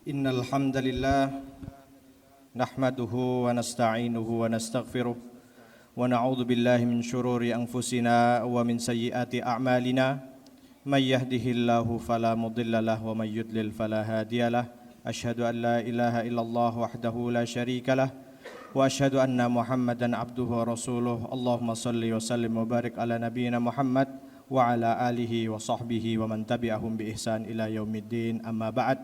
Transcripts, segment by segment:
Innal hamdalillah nahmaduhu wa nasta'inuhu wa nastaghfiruh wa na'udzu billahi min shururi anfusina wa min sayyiati a'malina may yahdihillahu fala mudhillalah wa may yudlil fala hadiyalah asyhadu an la ilaha illallah wahdahu la syarikalah wa asyhadu anna muhammadan abduhu wa rasuluh. Allahumma salli wa sallim wa barik ala nabiyyina Muhammad wa ala alihi wa sahbihi wa man tabi'ahum bi ihsan ila yaumiddin. Amma ba'd.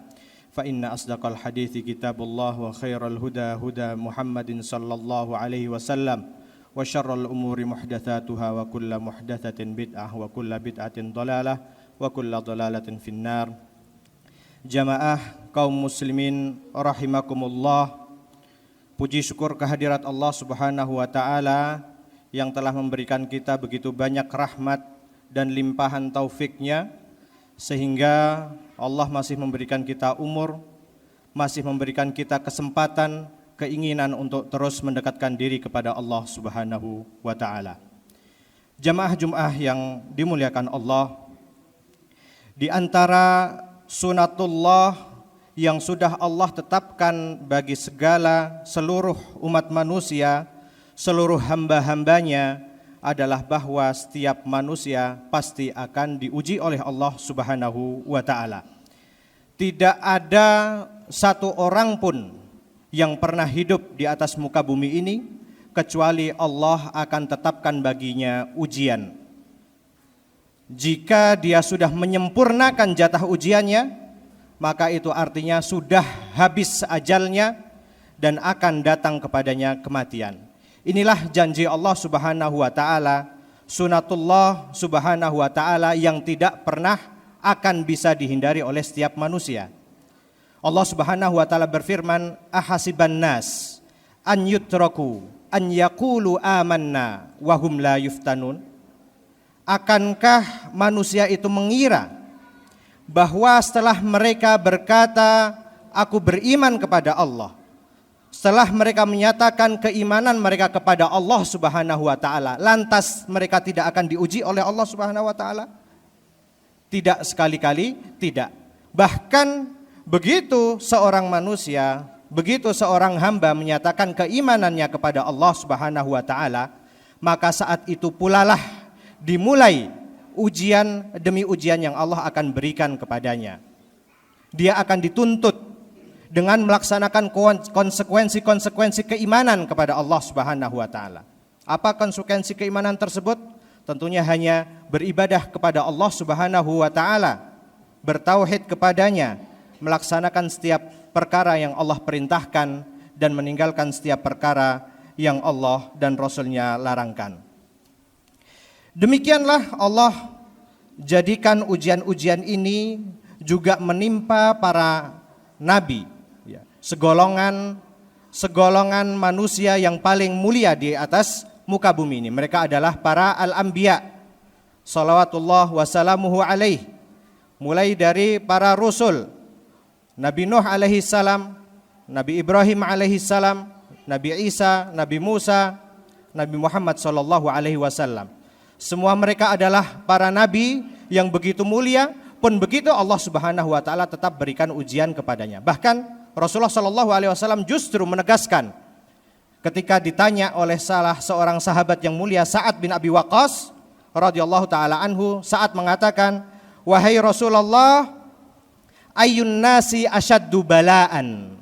فإن أصدق الحديث كتاب الله وخير الهدى هدى محمد صلى الله عليه وسلم وشر الأمور محدثاتها وكل محدثة بدعة وكل بدعة ضلالة وكل ضلالة في النار. Jamaah kaum muslimin rahimakumullah, puji syukur kehadirat Allah Subhanahu wa taala yang telah memberikan kita begitu banyak rahmat dan limpahan taufiknya, sehingga Allah masih memberikan kita umur, masih memberikan kita kesempatan, keinginan untuk terus mendekatkan diri kepada Allah Subhanahu wa taala. Jamaah Jumat yang dimuliakan Allah, di antara sunatullah yang sudah Allah tetapkan bagi seluruh umat manusia, seluruh hamba-hambanya, adalah bahwa setiap manusia pasti akan diuji oleh Allah Subhanahu wa taala. Tidak ada satu orang pun yang pernah hidup di atas muka bumi ini kecuali Allah akan tetapkan baginya ujian. Jika dia sudah menyempurnakan jatah ujiannya, maka itu artinya sudah habis ajalnya dan akan datang kepadanya kematian. Inilah janji Allah Subhanahu wa taala, sunatullah Subhanahu wa taala yang tidak pernah akan bisa dihindari oleh setiap manusia. Allah Subhanahu wa taala berfirman, ahasiban nas an yutraku an yaqulu amanna wa hum la yuftanun. Akankah manusia itu mengira bahwa setelah mereka berkata aku beriman kepada Allah, setelah mereka menyatakan keimanan mereka kepada Allah Subhanahu wa taala, lantas mereka tidak akan diuji oleh Allah Subhanahu wa taala? Tidak, sekali-kali tidak. Bahkan begitu seorang manusia, begitu seorang hamba menyatakan keimanannya kepada Allah Subhanahu wa taala, maka saat itu pulalah dimulai ujian demi ujian yang Allah akan berikan kepadanya. Dia akan dituntut dengan melaksanakan konsekuensi-konsekuensi keimanan kepada Allah Subhanahu wa taala. Apa konsekuensi keimanan tersebut? Tentunya hanya beribadah kepada Allah Subhanahu wa taala, bertauhid kepadanya, melaksanakan setiap perkara yang Allah perintahkan dan meninggalkan setiap perkara yang Allah dan Rasul-Nya larangkan. Demikianlah Allah jadikan ujian-ujian ini juga menimpa para nabi, segolongan manusia yang paling mulia di atas muka bumi ini. Mereka adalah para al-anbiya, salawatullah wassalamuhu alaih. Mulai dari para rasul, Nabi Nuh alaihi salam, Nabi Ibrahim alaihi salam, Nabi Isa, Nabi Musa, Nabi Muhammad sallallahu alaihi wasallam. Semua mereka adalah para nabi yang begitu mulia, pun begitu Allah Subhanahu wa taala tetap berikan ujian kepadanya. Bahkan Rasulullah sallallahu alaihi wasallam justru menegaskan ketika ditanya oleh salah seorang sahabat yang mulia, Sa'ad bin Abi Waqqas radhiyallahu taala anhu, Sa'ad mengatakan, "Wahai Rasulullah, ayyun nasi asyaddu bala'an."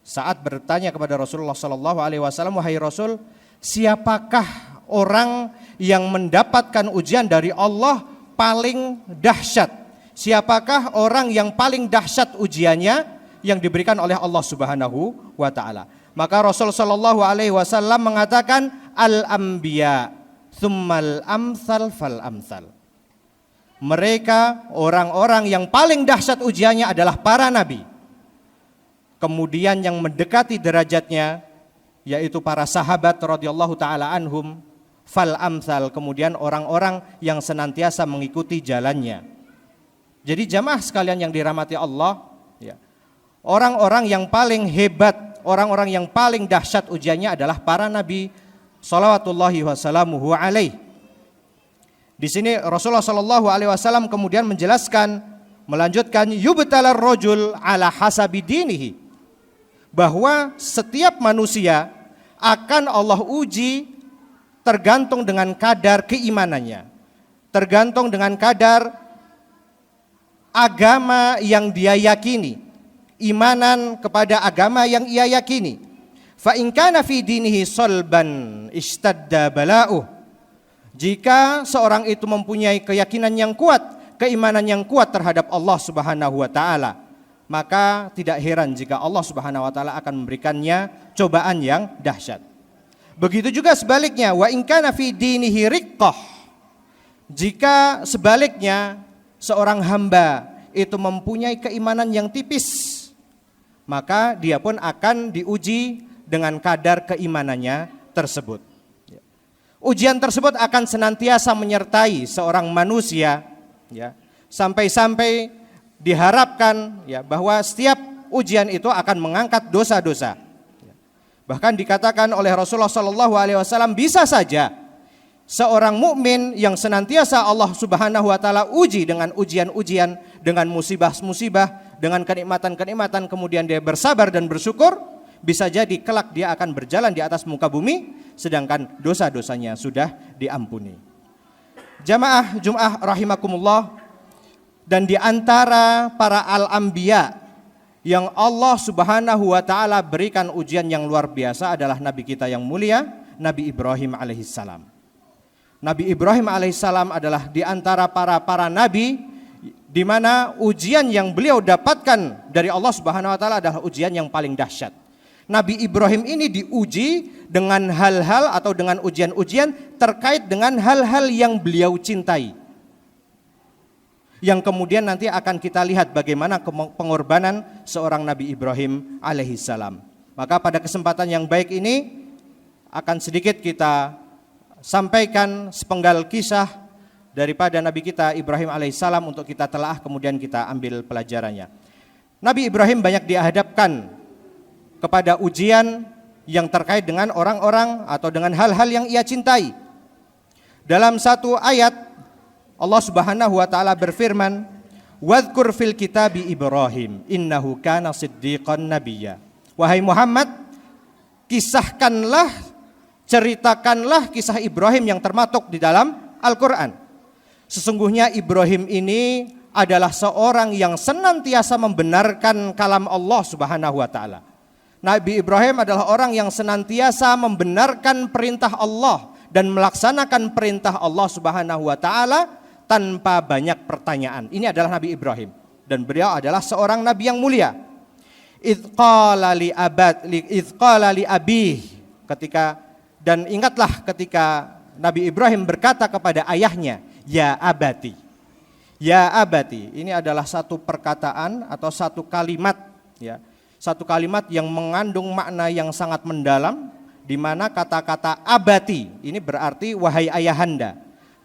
Sa'ad bertanya kepada Rasulullah sallallahu alaihi wasallam, "Wahai Rasul, siapakah orang yang mendapatkan ujian dari Allah paling dahsyat? Siapakah orang yang paling dahsyat ujiannya yang diberikan oleh Allah Subhanahu wa taala?" Maka Rasul sallallahu alaihi wasallam mengatakan, al-anbiya tsummal amsal fal amsal. Mereka orang-orang yang paling dahsyat ujiannya adalah para nabi. Kemudian yang mendekati derajatnya yaitu para sahabat radhiyallahu taala anhum, fal amsal, kemudian orang-orang yang senantiasa mengikuti jalannya. Jadi jamaah sekalian yang dirahmati Allah, ya, orang-orang yang paling hebat, orang-orang yang paling dahsyat ujiannya adalah para nabi shalawatullahi wassalamuhu alaih. Di sini Rasulullah sallallahu alaihi wasallam kemudian menjelaskan, melanjutkan, yubtalar rajul ala hasabi dinihi, bahwa setiap manusia akan Allah uji tergantung dengan kadar keimanannya, tergantung dengan kadar agama yang dia yakini, imanan kepada agama yang ia yakini. Fa in kana fi dinihi salban ishtadda bala'uh. Jika seorang itu mempunyai keyakinan yang kuat, keimanan yang kuat terhadap Allah Subhanahu wa taala, maka tidak heran jika Allah Subhanahu wa taala akan memberikannya cobaan yang dahsyat. Begitu juga sebaliknya, wa in kana fi dinihi riqqah. Jika sebaliknya seorang hamba itu mempunyai keimanan yang tipis, maka dia pun akan diuji dengan kadar keimanannya tersebut. Ujian tersebut akan senantiasa menyertai seorang manusia, ya, sampai-sampai diharapkan, ya, bahwa setiap ujian itu akan mengangkat dosa-dosa. Bahkan dikatakan oleh Rasulullah SAW, bisa saja seorang mukmin yang senantiasa Allah Subhanahu wa taala uji dengan ujian-ujian, dengan musibah-musibah, dengan kenikmatan-kenikmatan, kemudian dia bersabar dan bersyukur, bisa jadi kelak dia akan berjalan di atas muka bumi sedangkan dosa-dosanya sudah diampuni. Jamaah Jum'ah rahimakumullah, dan di antara para al-anbiya yang Allah Subhanahu wa taala berikan ujian yang luar biasa adalah nabi kita yang mulia, Nabi Ibrahim alaihissalam. Nabi Ibrahim alaihissalam adalah di antara para nabi di mana ujian yang beliau dapatkan dari Allah Subhanahu wa taala adalah ujian yang paling dahsyat. Nabi Ibrahim ini diuji dengan hal-hal atau dengan ujian-ujian terkait dengan hal-hal yang beliau cintai, yang kemudian nanti akan kita lihat bagaimana pengorbanan seorang Nabi Ibrahim alaihissalam. Maka pada kesempatan yang baik ini akan sedikit kita sampaikan sepenggal kisah daripada Nabi kita Ibrahim alaihissalam untuk kita telah kemudian kita ambil pelajarannya. Nabi Ibrahim banyak dihadapkan kepada ujian yang terkait dengan orang-orang atau dengan hal-hal yang ia cintai. Dalam satu ayat Allah Subhanahu wa taala berfirman, "Wadhkur fil kitabi Ibrahim innahu kana siddiqan nabiyya." Wahai Muhammad, kisahkanlah, ceritakanlah kisah Ibrahim yang termaktub di dalam Al-Qur'an. Sesungguhnya Ibrahim ini adalah seorang yang senantiasa membenarkan kalam Allah Subhanahu wa taala. Nabi Ibrahim adalah orang yang senantiasa membenarkan perintah Allah dan melaksanakan perintah Allah Subhanahu wa taala tanpa banyak pertanyaan. Ini adalah Nabi Ibrahim dan beliau adalah seorang nabi yang mulia. Idz qala li abih, ketika, dan ingatlah ketika Nabi Ibrahim berkata kepada ayahnya, ya abati. Ya abati, ini adalah satu perkataan atau satu kalimat, ya. Satu kalimat yang mengandung makna yang sangat mendalam, di mana kata-kata abati ini berarti wahai ayahanda.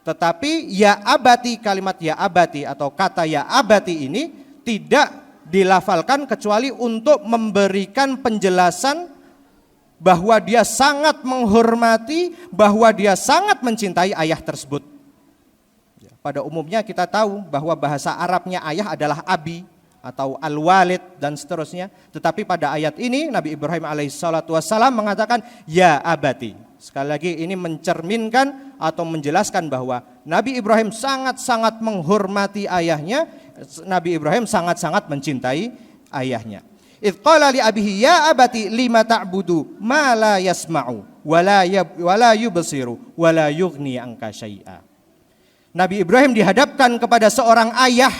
Tetapi ya abati, kalimat ya abati atau kata ya abati ini tidak dilafalkan kecuali untuk memberikan penjelasan bahwa dia sangat menghormati, bahwa dia sangat mencintai ayah tersebut. Pada umumnya kita tahu bahwa bahasa Arabnya ayah adalah abi atau al-walid dan seterusnya. Tetapi pada ayat ini Nabi Ibrahim alaihissalatu wassalam mengatakan ya abati. Sekali lagi ini mencerminkan atau menjelaskan bahwa Nabi Ibrahim sangat-sangat menghormati ayahnya. Nabi Ibrahim sangat-sangat mencintai ayahnya. Idz qala li abihi ya abati lima ta'budu ma la yasma'u wa la yubsiru wa la yughni anka syai'a. Nabi Ibrahim dihadapkan kepada seorang ayah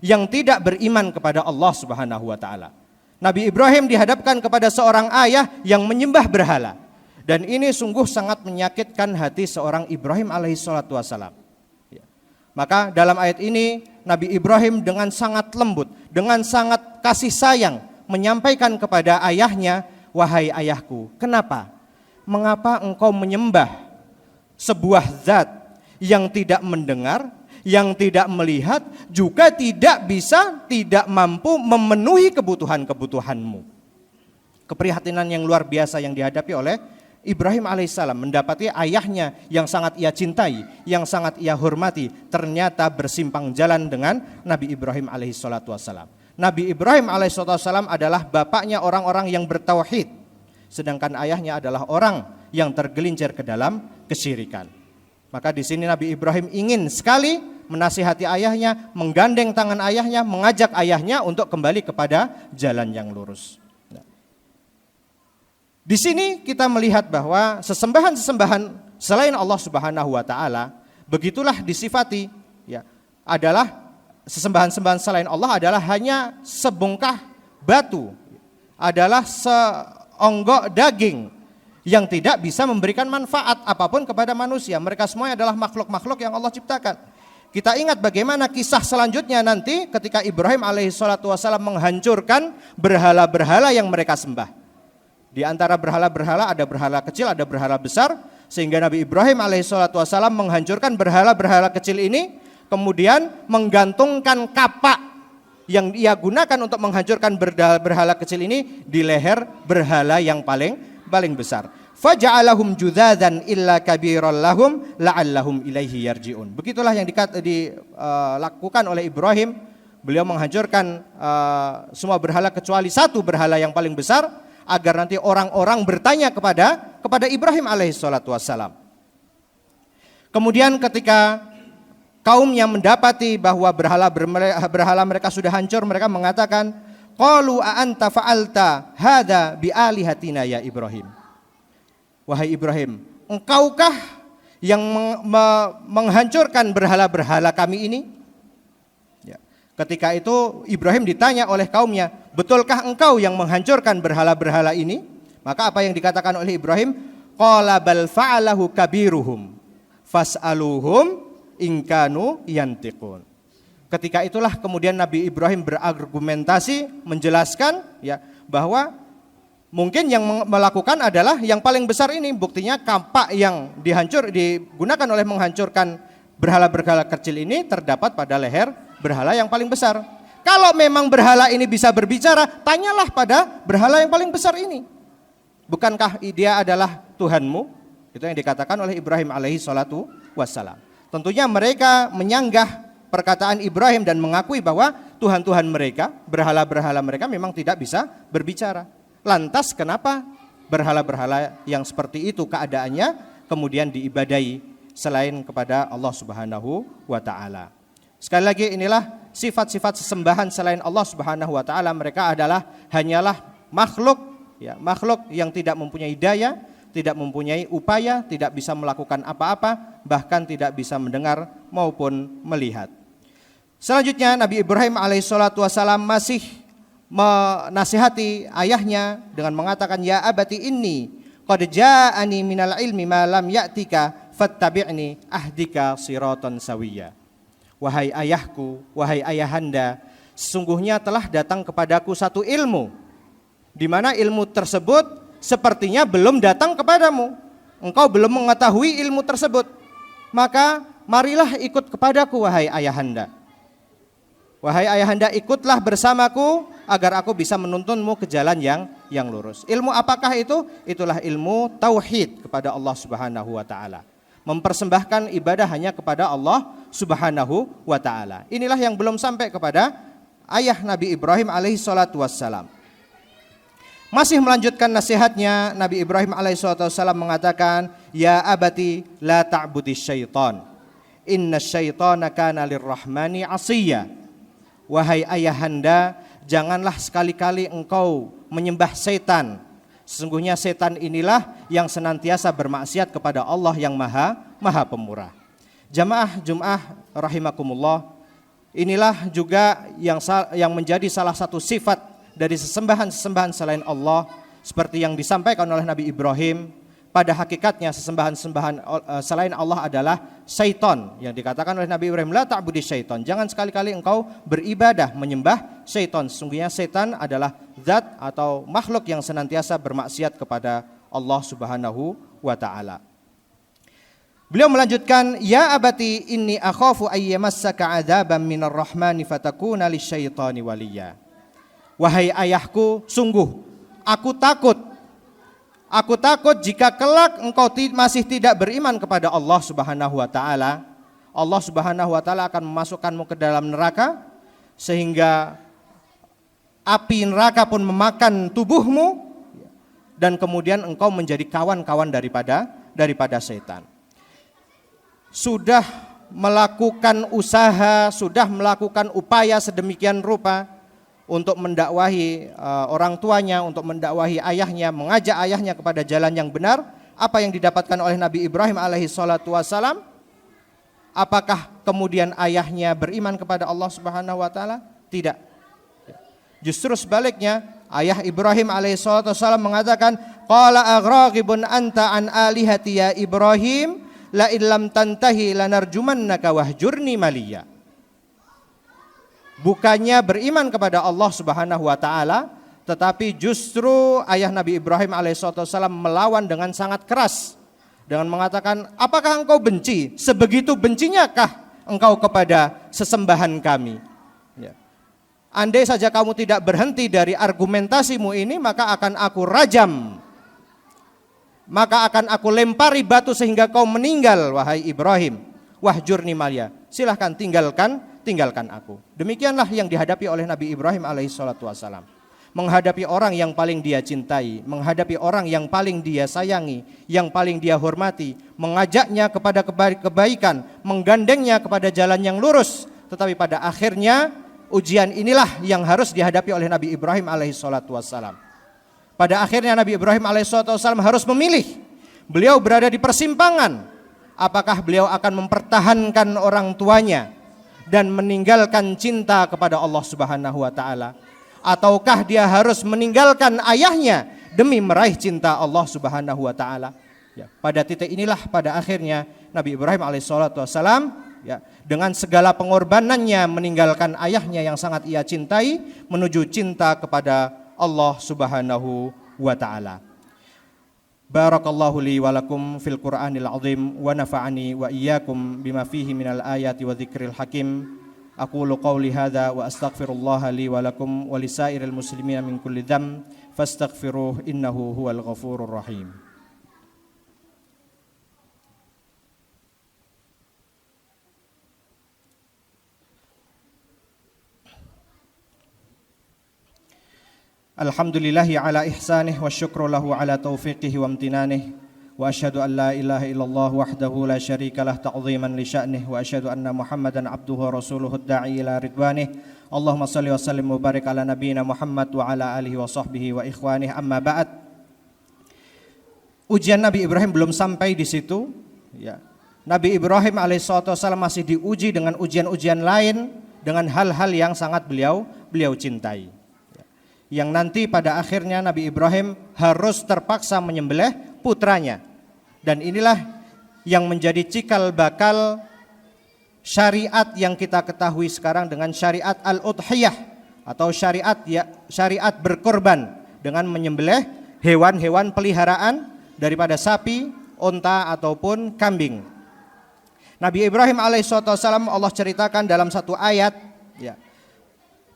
yang tidak beriman kepada Allah Subhanahu wa taala. Nabi Ibrahim dihadapkan kepada seorang ayah yang menyembah berhala. Dan ini sungguh sangat menyakitkan hati seorang Ibrahim alaihissalatu wassalam. Maka dalam ayat ini Nabi Ibrahim dengan sangat lembut, dengan sangat kasih sayang menyampaikan kepada ayahnya wahai ayahku, kenapa? Mengapa engkau menyembah sebuah zat yang tidak mendengar, yang tidak melihat, juga tidak mampu memenuhi kebutuhan-kebutuhanmu. Keprihatinan yang luar biasa yang dihadapi oleh Ibrahim alaihissalam, mendapati ayahnya yang sangat ia cintai, yang sangat ia hormati, ternyata bersimpang jalan dengan Nabi Ibrahim alaihissalam. Nabi Ibrahim alaihissalam adalah bapaknya orang-orang yang bertauhid, sedangkan ayahnya adalah orang yang tergelincir ke dalam kesyirikan. Maka di sini Nabi Ibrahim ingin sekali menasihati ayahnya, menggandeng tangan ayahnya, mengajak ayahnya untuk kembali kepada jalan yang lurus. Di sini kita melihat bahwa sesembahan-sesembahan selain Allah Subhanahu wa taala begitulah disifati, ya, adalah sesembahan-sembahan selain Allah adalah hanya sebongkah batu, adalah seonggok daging yang tidak bisa memberikan manfaat apapun kepada manusia. Mereka semuanya adalah makhluk-makhluk yang Allah ciptakan. Kita ingat bagaimana kisah selanjutnya nanti ketika Ibrahim alaihissalam menghancurkan berhala-berhala yang mereka sembah. Di antara berhala-berhala ada berhala kecil, ada berhala besar, sehingga Nabi Ibrahim alaihissalam menghancurkan berhala-berhala kecil ini, kemudian menggantungkan kapak yang ia gunakan untuk menghancurkan berhala kecil ini di leher berhala yang paling besar. Faja'alahum judzadan illa kabiran lahum la'allahum ilaihi yarji'un. Begitulah yang dilakukan oleh Ibrahim. Beliau menghancurkan semua berhala kecuali satu berhala yang paling besar, agar nanti orang-orang bertanya kepada Ibrahim alaihissalam. Kemudian ketika kaum yang mendapati bahwa berhala mereka sudah hancur, mereka mengatakan, qalu a anta fa'alta hadza bi alihatina ya Ibrahim. Wahai Ibrahim, engkaukah yang menghancurkan berhala-berhala kami ini? Ya. Ketika itu Ibrahim ditanya oleh kaumnya, betulkah engkau yang menghancurkan berhala-berhala ini? Maka apa yang dikatakan oleh Ibrahim? Qala bal fa'alahu kabiruhum fas'aluhum in kanu yantiqun. Ketika itulah kemudian Nabi Ibrahim berargumentasi, menjelaskan, ya, bahwa mungkin yang melakukan adalah yang paling besar ini. Buktinya kapak yang digunakan oleh menghancurkan berhala-berhala kecil ini terdapat pada leher berhala yang paling besar. Kalau memang berhala ini bisa berbicara, tanyalah pada berhala yang paling besar ini. Bukankah dia adalah Tuhanmu? Itu yang dikatakan oleh Ibrahim alaihi salatu wassalam. Tentunya mereka menyanggah perkataan Ibrahim dan mengakui bahwa Tuhan-Tuhan mereka, berhala-berhala mereka memang tidak bisa berbicara. Lantas kenapa berhala-berhala yang seperti itu keadaannya kemudian diibadahi selain kepada Allah Subhanahu wa taala? Sekali lagi, inilah sifat-sifat sesembahan selain Allah Subhanahu wa taala. Mereka adalah hanyalah makhluk, ya, makhluk yang tidak mempunyai daya, tidak mempunyai upaya, tidak bisa melakukan apa-apa, bahkan tidak bisa mendengar maupun melihat. Selanjutnya Nabi Ibrahim alaihissalatu wassalam masih menasihati ayahnya dengan mengatakan, ya abati inni qad ja'ani minal ilmi ma lam ya'tika fattabi'ni ahdika siratan sawiyya. Wahai ayahku, wahai ayahanda, sesungguhnya telah datang kepadaku satu ilmu, di mana ilmu tersebut sepertinya belum datang kepadamu. Engkau belum mengetahui ilmu tersebut, maka marilah ikut kepadaku wahai ayahanda. Wahai ayahanda, ikutlah bersamaku agar aku bisa menuntunmu ke jalan yang lurus. Ilmu apakah itu? Itulah ilmu tauhid kepada Allah Subhanahu wa taala. Mempersembahkan ibadah hanya kepada Allah Subhanahu wa taala. Inilah yang belum sampai kepada ayah Nabi Ibrahim alaihi salatu wassalam. Masih melanjutkan nasihatnya, Nabi Ibrahim alaihi salatu wassalam mengatakan, ya abati la ta'budis syaitan, inna syaitana kana lirrahmani asiyya. Wahai ayahanda, janganlah sekali-kali engkau menyembah setan. Sesungguhnya setan inilah yang senantiasa bermaksiat kepada Allah yang maha pemurah. Jamaah Jum'ah rahimakumullah, inilah juga yang menjadi salah satu sifat dari sesembahan-sesembahan selain Allah, seperti yang disampaikan oleh Nabi Ibrahim. Pada hakikatnya sesembahan-sesembahan selain Allah adalah syaitan, yang dikatakan oleh Nabi Ibrahim, la ta'budi syaitan, jangan sekali-kali engkau beribadah menyembah syaitan. Sesungguhnya syaitan adalah zat atau makhluk yang senantiasa bermaksiat kepada Allah Subhanahu wa taala. Beliau melanjutkan, ya abati inni akhafu ayyamassaka adzaban minar rahmani fatakuna lisyaitani waliya. Wahai ayahku, sungguh aku takut jika kelak engkau masih tidak beriman kepada Allah Subhanahu wa taala, Allah Subhanahu wa taala akan memasukkanmu ke dalam neraka sehingga api neraka pun memakan tubuhmu dan kemudian engkau menjadi kawan-kawan daripada setan. Sudah melakukan usaha, sudah melakukan upaya sedemikian rupa untuk mendakwahi orang tuanya, untuk mendakwahi ayahnya, mengajak ayahnya kepada jalan yang benar. Apa yang didapatkan oleh Nabi Ibrahim alaihi salatu wassalam? Apakah kemudian ayahnya beriman kepada Allah Subhanahu wa taala? Tidak. Justru sebaliknya, ayah Ibrahim alaihi salatu wassalam mengatakan, qala aghraghibun anta an alihati ya Ibrahim la illam tantahi lanarjumannaka wahjurni maliya. Bukannya beriman kepada Allah Subhanahu wa taala, tetapi justru ayah Nabi Ibrahim alaihissalam melawan dengan sangat keras dengan mengatakan, apakah engkau benci? Sebegitu bencinyakah engkau kepada sesembahan kami? Ya. Andai saja kamu tidak berhenti dari argumentasimu ini, maka akan aku rajam, maka akan aku lempari batu sehingga kau meninggal, wahai Ibrahim. Wahjurni maliya, silahkan tinggalkan aku. Demikianlah yang dihadapi oleh Nabi Ibrahim alaihissalatu wassalam. Menghadapi orang yang paling dia cintai, menghadapi orang yang paling dia sayangi, yang paling dia hormati, mengajaknya kepada kebaikan, menggandengnya kepada jalan yang lurus. Tetapi pada akhirnya ujian inilah yang harus dihadapi oleh Nabi Ibrahim alaihissalatu wassalam. Pada akhirnya Nabi Ibrahim alaihissalatu wassalam harus memilih. Beliau berada di persimpangan. Apakah beliau akan mempertahankan orang tuanya dan meninggalkan cinta kepada Allah Subhanahu wa taala, ataukah dia harus meninggalkan ayahnya demi meraih cinta Allah Subhanahu wa taala? Ya, pada titik inilah pada akhirnya Nabi Ibrahim alaihissalatu wassalam dengan segala pengorbanannya meninggalkan ayahnya yang sangat ia cintai menuju cinta kepada Allah Subhanahu wa taala. Barakallahu li wa lakum fil Qur'anil azim wa nafa'ani wa iyyakum bima fihi minal ayati wa dzikril hakim. Aqulu qawli hadza wa astaghfirullaha li wa lakum wa lisairil muslimina min kulli dzamb fastaghfiruhu innahu huwal ghafurur rahim. Alhamdulillahi ala ihsanih wa syukru lahu ala taufiqihi wa amtinanih wa asyhadu an la ilaha illallah wahdahu la syarika lah ta'ziman li sya'nih wa asyhadu anna Muhammadan abduhu wa rasuluhu da'i ila ridwanih. Allahumma shalli wa sallim wa barik ala nabiyyina Muhammad wa ala alihi wa sahbihi wa ikhwanih, amma ba'd. Ujian Nabi Ibrahim belum sampai di situ ya. Nabi Ibrahim alaihissalam masih diuji dengan ujian-ujian lain, dengan hal-hal yang sangat beliau cintai, yang nanti pada akhirnya Nabi Ibrahim harus terpaksa menyembelih putranya. Dan inilah yang menjadi cikal bakal syariat yang kita ketahui sekarang dengan syariat al-udhiyah atau syariat berkorban dengan menyembelih hewan-hewan peliharaan daripada sapi, unta ataupun kambing. Nabi Ibrahim alaihissalam Allah ceritakan dalam satu ayat ya,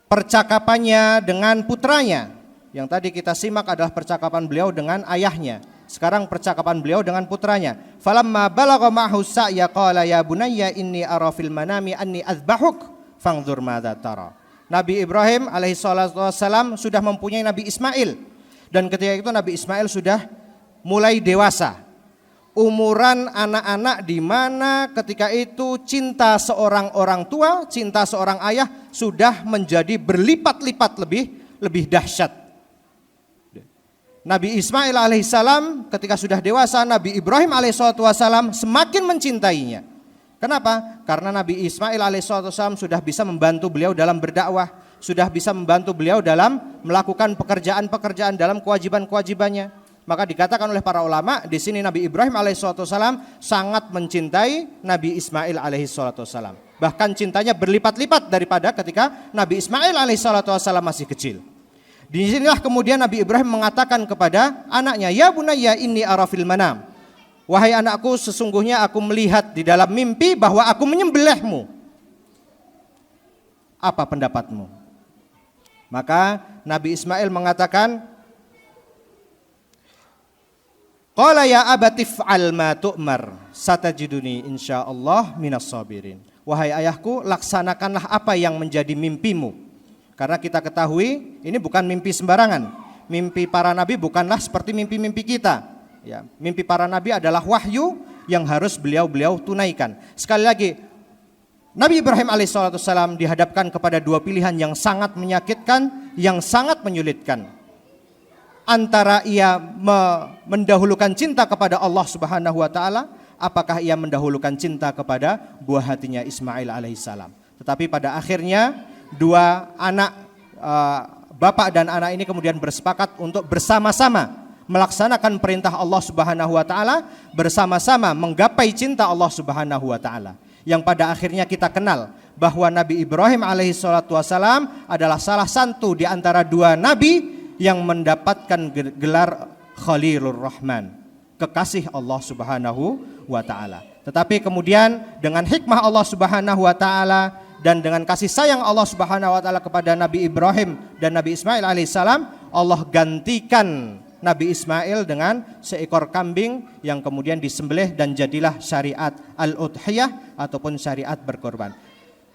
percakapannya dengan putranya. Yang tadi kita simak adalah percakapan beliau dengan ayahnya. Sekarang percakapan beliau dengan putranya. Falamma balagha ma'hu sa'ya qala ya bunayya inni ara fil manami anni azbahuk fanzur madza tara. Nabi Ibrahim alaihissalam sudah mempunyai Nabi Ismail, dan ketika itu Nabi Ismail sudah mulai dewasa. Umuran anak-anak di mana ketika itu cinta seorang orang tua, cinta seorang ayah sudah menjadi berlipat-lipat lebih dahsyat. Nabi Ismail alaihissalam ketika sudah dewasa, Nabi Ibrahim alaihissalam semakin mencintainya. Kenapa? Karena Nabi Ismail alaihissalam sudah bisa membantu beliau dalam berdakwah, sudah bisa membantu beliau dalam melakukan pekerjaan-pekerjaan dalam kewajiban-kewajibannya. Maka dikatakan oleh para ulama di sini Nabi Ibrahim alaihissalam sangat mencintai Nabi Ismail alaihissalam. Bahkan cintanya berlipat-lipat daripada ketika Nabi Ismail alaihissalam masih kecil. Di sinilah kemudian Nabi Ibrahim mengatakan kepada anaknya, "Ya bunayya inni ara fil manam." Wahai anakku, sesungguhnya aku melihat di dalam mimpi bahwa aku menyembelihmu. Apa pendapatmu? Maka Nabi Ismail mengatakan, "Qala ya abati fa'al ma tu'mar, satajiduni insyaallah minas sabirin." Wahai ayahku, laksanakanlah apa yang menjadi mimpimu. Karena kita ketahui ini bukan mimpi sembarangan. Mimpi para nabi bukanlah seperti mimpi-mimpi kita. Ya, mimpi para nabi adalah wahyu yang harus beliau tunaikan. Sekali lagi, Nabi Ibrahim alaihissalam dihadapkan kepada dua pilihan yang sangat menyakitkan, yang sangat menyulitkan. Antara ia mendahulukan cinta kepada Allah Subhanahu wa taala, apakah ia mendahulukan cinta kepada buah hatinya Ismail alaihissalam. Tetapi pada akhirnya dua anak, bapak dan anak ini kemudian bersepakat untuk bersama-sama melaksanakan perintah Allah Subhanahu wa taala, bersama-sama menggapai cinta Allah Subhanahu wa taala. Yang pada akhirnya kita kenal bahwa Nabi Ibrahim alaihissalam adalah salah satu di antara dua nabi yang mendapatkan gelar Khalilur Rahman, kekasih Allah Subhanahu wa taala. Tetapi kemudian dengan hikmah Allah Subhanahu wa taala dan dengan kasih sayang Allah Subhanahu wa taala kepada Nabi Ibrahim dan Nabi Ismail alaihissalam, Allah gantikan Nabi Ismail dengan seekor kambing yang kemudian disembelih dan jadilah syariat al-udhiyah ataupun syariat berkorban.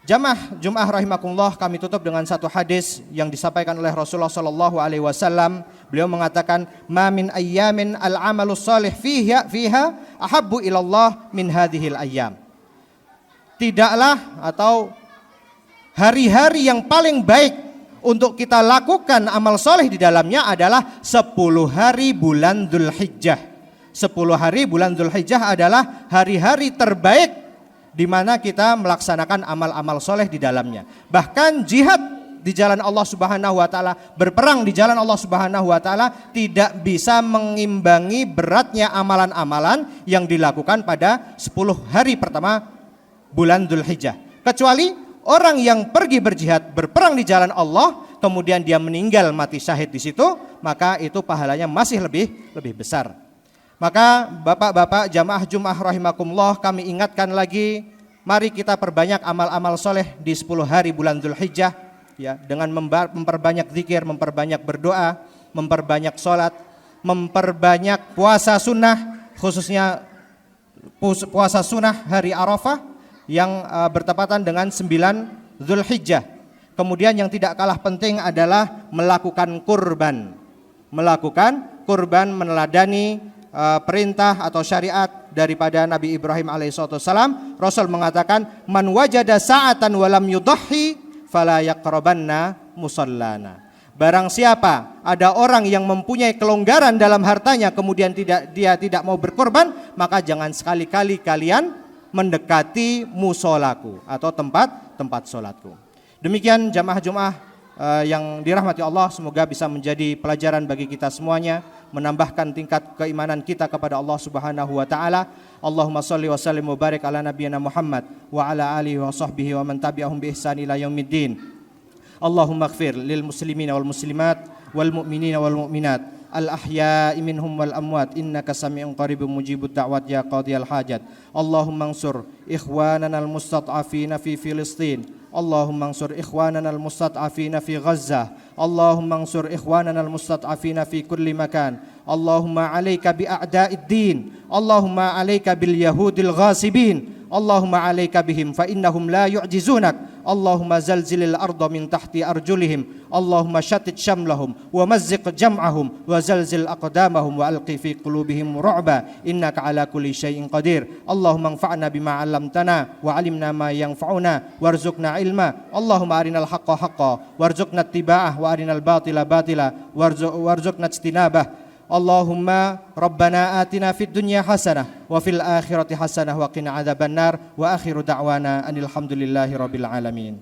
Jamaah Jumat rahimakumullah, kami tutup dengan satu hadis yang disampaikan oleh Rasulullah sallallahu alaihi wasallam. Beliau mengatakan, "Ma min ayyamin al-amalus salih fiha ahabbu ilallah min hadhil ayyam." Tidaklah atau hari-hari yang paling baik untuk kita lakukan amal soleh di dalamnya adalah 10 hari bulan Dzulhijjah. 10 hari bulan Dzulhijjah adalah hari-hari terbaik di mana kita melaksanakan amal-amal soleh di dalamnya. Bahkan jihad di jalan Allah Subhanahu wa taala, berperang di jalan Allah Subhanahu wa taala tidak bisa mengimbangi beratnya amalan-amalan yang dilakukan pada 10 hari pertama bulan Dzulhijjah. Kecuali orang yang pergi berjihad, berperang di jalan Allah, kemudian dia meninggal mati syahid di situ, maka itu pahalanya masih lebih besar. Maka bapak-bapak jamaah Jumat rahimakumullah, kami ingatkan lagi, mari kita perbanyak amal-amal soleh di 10 hari bulan Dzulhijjah, ya, dengan memperbanyak zikir, memperbanyak berdoa, memperbanyak sholat, memperbanyak puasa sunnah, khususnya puasa sunnah hari Arafah yang bertepatan dengan 9 Dzulhijjah. Kemudian yang tidak kalah penting adalah melakukan kurban. Melakukan kurban meneladani perintah atau syariat daripada Nabi Ibrahim alaihissalam. Rasul mengatakan, "Man wajada sa'atan walam yudahhi fala yaqrabanna musallana." Barang siapa ada orang yang mempunyai kelonggaran dalam hartanya kemudian dia tidak mau berkorban, maka jangan sekali-kali kalian mendekati musolaku atau tempat sholatku. Demikian jamaah Jumat yang dirahmati Allah, semoga bisa menjadi pelajaran bagi kita semuanya, menambahkan tingkat keimanan kita kepada Allah Subhanahu wa taala. Allahumma shalli wa sallim wa barik ala nabiyyina Muhammad wa ala alihi wa sahbihi wa man tabi'ahum bi ihsan ila yaumiddin. Allahumma ighfir lil muslimina wal muslimat wal mu'minina wal mu'minat al ahya'i minhum wal amwat innaka sami'un qaribun mujibud da'wat ya qadiyal hajat. Allahumma ansur ikhwanana al mustad'afina fi Filistin. Allahumma ansur ikhwanana al mustad'afina fi Gazzah. Allahumma ansur ikhwanana al mustad'afina fi kulli makan. Allahumma alayka bi a'da'id din. Allahumma alayka bil yahudil ghasibin. Allahumma alayka bihim fa innahum la yu'jizunak. Allahumma zalzilil arda min tahti arjulihim. Allahumma shattit shamlahum wa mazziq jam'ahum wa zalzil aqdamahum wa alqi fi qulubihim ru'ba innaka ala kulli syai'in qadir. Allahumma anfa'na bima 'allamtana wa 'allimna ma yanfa'una warzuqna ilma. Allahumma arinal haqqa haqqan warzuqna ittiba'ah wa arinal batila batila warzuqna ijtinabah. Allahumma rabbana atina fid dunya hasanah wa fil akhirati hasanah wa qina adzabannar wa akhiru da'wana anil hamdulillahi rabbil alamin.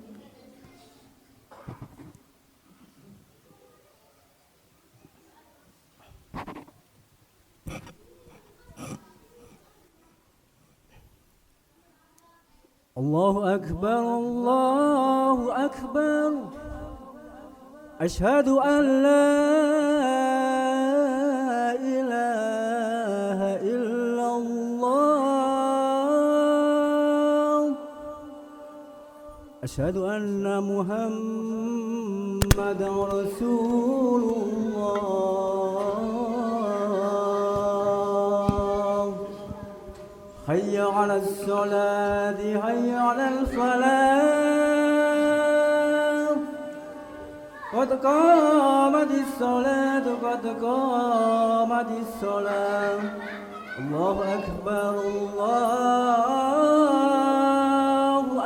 Allahu akbar, Allahu akbar. أشهد أن لا إله إلا الله أشهد أن محمدا رسول الله حي على الصلاة حي على الفلاح قد قامت الصلاة قد قامت الصلاة الله أكبر الله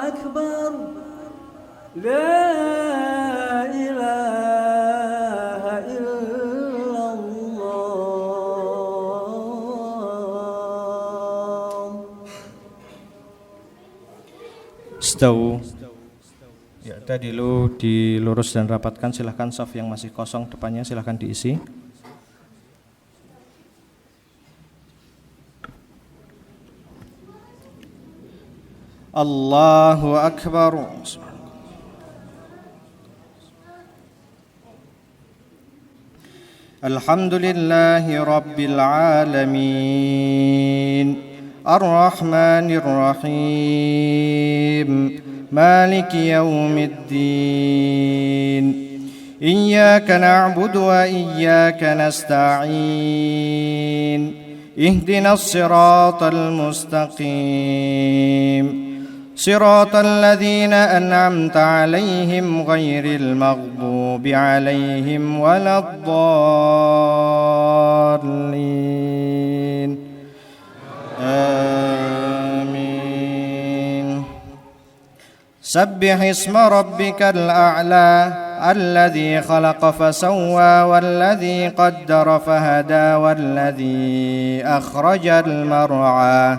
أكبر لا إله إلا الله. Stawu. Ya, tadilu dilurus dan rapatkan, silahkan saf yang masih kosong depannya silahkan diisi. Allahu Akbar. Alhamdulillahi Rabbil Alamin Ar-Rahmanir Rahim مالك يوم الدين إياك نعبد وإياك نستعين اهدنا الصراط المستقيم صراط الذين أنعمت عليهم غير المغضوب عليهم ولا الضالين سبح اسم ربك الأعلى الذي خلق فسوى والذي قدر فهدى والذي أخرج المرعى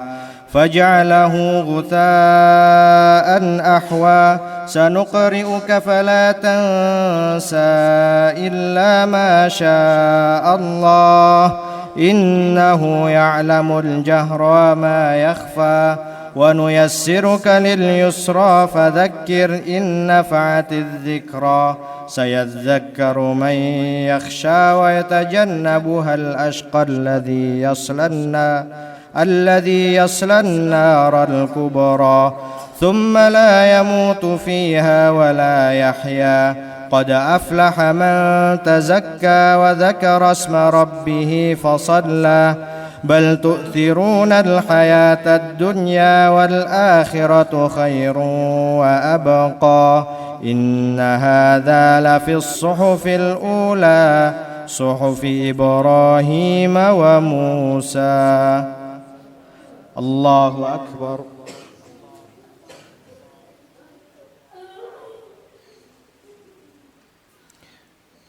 فجعله غثاء أحوى سنقرئك فلا تنسى إلا ما شاء الله إنه يعلم الجهر وما يخفى ونيسرك لليسرى فذكر إن نفعت الذكرى سيذكر من يخشى ويتجنبها الأشقى الذي يصلى النار الكبرى ثم لا يموت فيها ولا يحيا قد أفلح من تزكى وذكر اسم ربه فصلى بل تؤثرون الحياة الدنيا والآخرة خير وأبقى إن هذا لفي الصحف الأولى صحف إبراهيم وموسى. الله أكبر.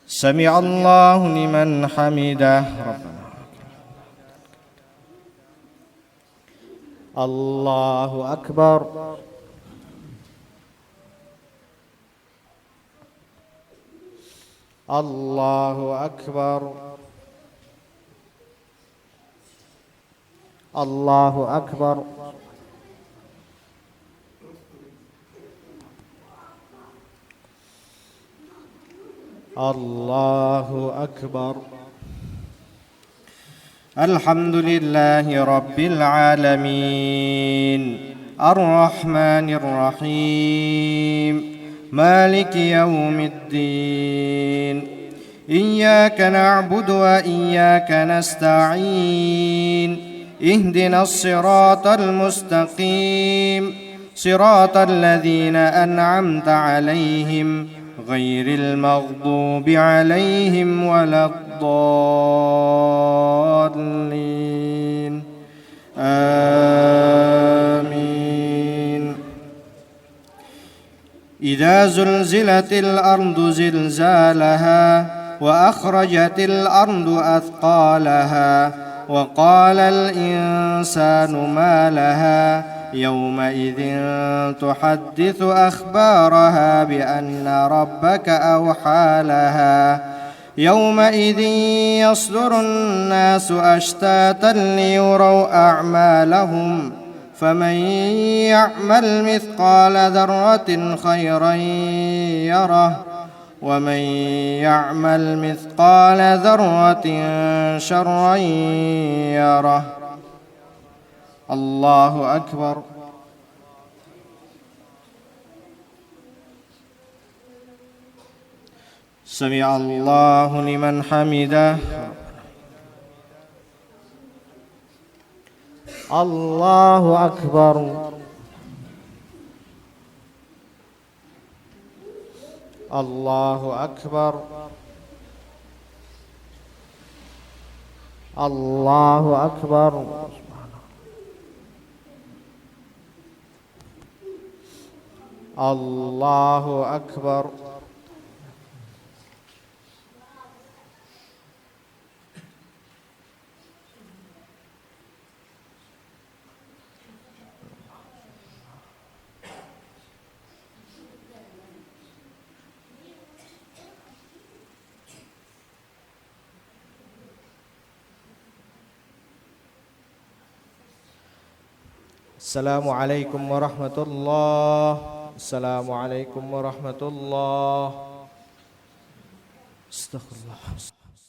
سمع الله لمن حمده ربنا. الله أكبر. الله أكبر. الله أكبر. الله أكبر. الحمد لله رب العالمين الرحمن الرحيم مالك يوم الدين إياك نعبد وإياك نستعين اهدنا الصراط المستقيم صراط الذين أنعمت عليهم غير المغضوب عليهم ولا الضالين آمين. إذا زلزلت الأرض زلزالها وأخرجت الأرض أثقالها وقال الإنسان ما لها يومئذ تحدث أخبارها بأن ربك أوحى لها يومئذ يصدر الناس أشتاتا ليروا أعمالهم فمن يعمل مثقال ذرة خيرا يره ومن يعمل مثقال ذرة شرا يره الله أكبر سمع الله لمن حمده الله أكبر الله أكبر الله أكبر الله أكبر Assalamualaikum warahmatullahi Assalamualaikum warahmatullahi Astagfirullah